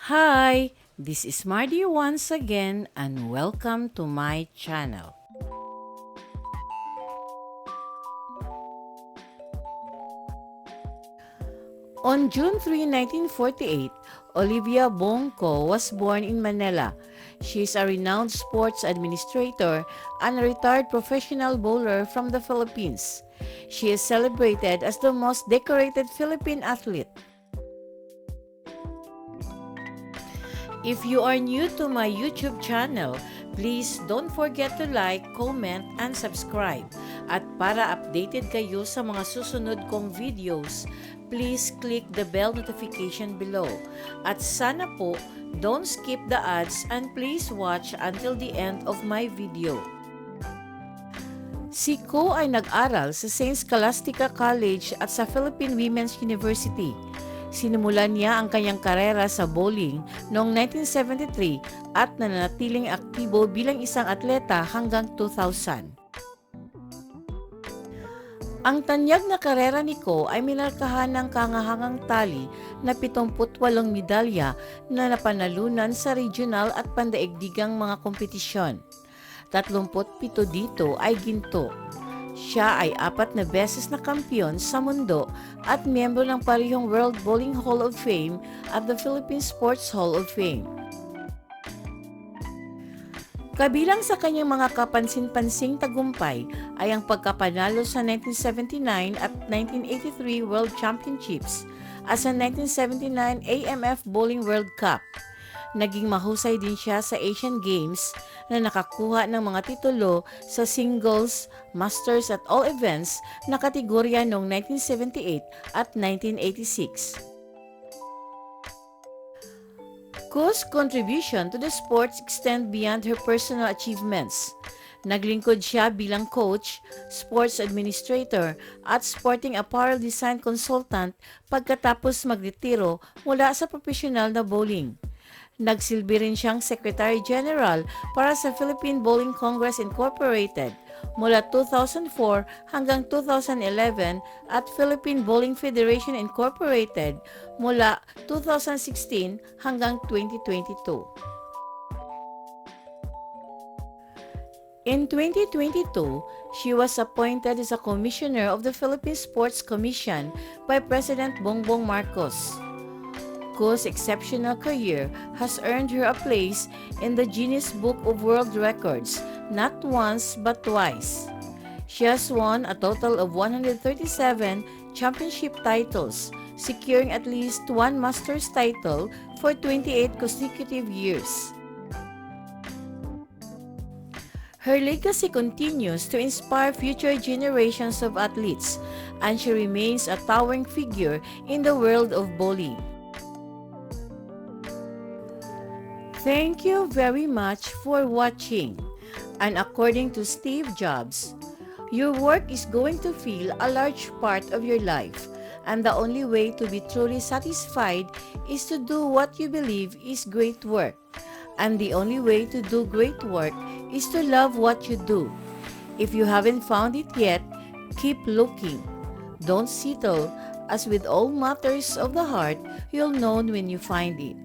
Hi, this is Mardy once again and welcome to my channel. On June 3, 1948, Olivia Bong was born in Manila. She is a renowned sports administrator and a retired professional bowler from the Philippines. She is celebrated as the most decorated Philippine athlete. If you are new to my YouTube channel, please don't forget to like, comment, and subscribe. At para updated kayo sa mga susunod kong videos, please click the bell notification below. At sana po, don't skip the ads and please watch until the end of my video. Si Ko ay nag-aral sa St. Scholastica College at sa Philippine Women's University. Sinimulan niya ang kanyang karera sa bowling noong 1973 at nanatiling aktibo bilang isang atleta hanggang 2000. Ang tanyag na karera ni Ko ay minarkahan ng kahanga-hangang tali na 78 medalya na napanalunan sa rehiyonal at pandaigdigang mga kompetisyon. 37 dito ay ginto. Siya ay 4 na beses na kampeon sa mundo at miyembro ng parehong World Bowling Hall of Fame at the Philippine Sports Hall of Fame. Kabilang sa kanyang mga kapansin-pansing tagumpay ay ang pagkapanalo sa 1979 at 1983 World Championships at sa 1979 AMF Bowling World Cup. Naging mahusay din siya sa Asian Games na nakakuha ng mga titulo sa singles, masters at all events na kategorya noong 1978 at 1986. Ko's contribution to the sports extend beyond her personal achievements. Naglingkod siya bilang coach, sports administrator at sporting apparel design consultant pagkatapos magretiro mula sa profesional na bowling. Nagsilbi rin siyang Secretary General para sa Philippine Bowling Congress Incorporated mula 2004 hanggang 2011 at Philippine Bowling Federation Incorporated mula 2016 hanggang 2022. In 2022, she was appointed as a Commissioner of the Philippine Sports Commission by President Bongbong Marcos. Ko's exceptional career has earned her a place in the Guinness Book of World Records not once but twice. She has won a total of 137 championship titles, securing at least one Masters title for 28 consecutive years. Her legacy continues to inspire future generations of athletes, and she remains a towering figure in the world of bowling. Thank you very much for watching. And according to Steve Jobs, your work is going to fill a large part of your life, and the only way to be truly satisfied is to do what you believe is great work. And the only way to do great work is to love what you do. If you haven't found it yet, keep looking. Don't settle, as with all matters of the heart, you'll know when you find it.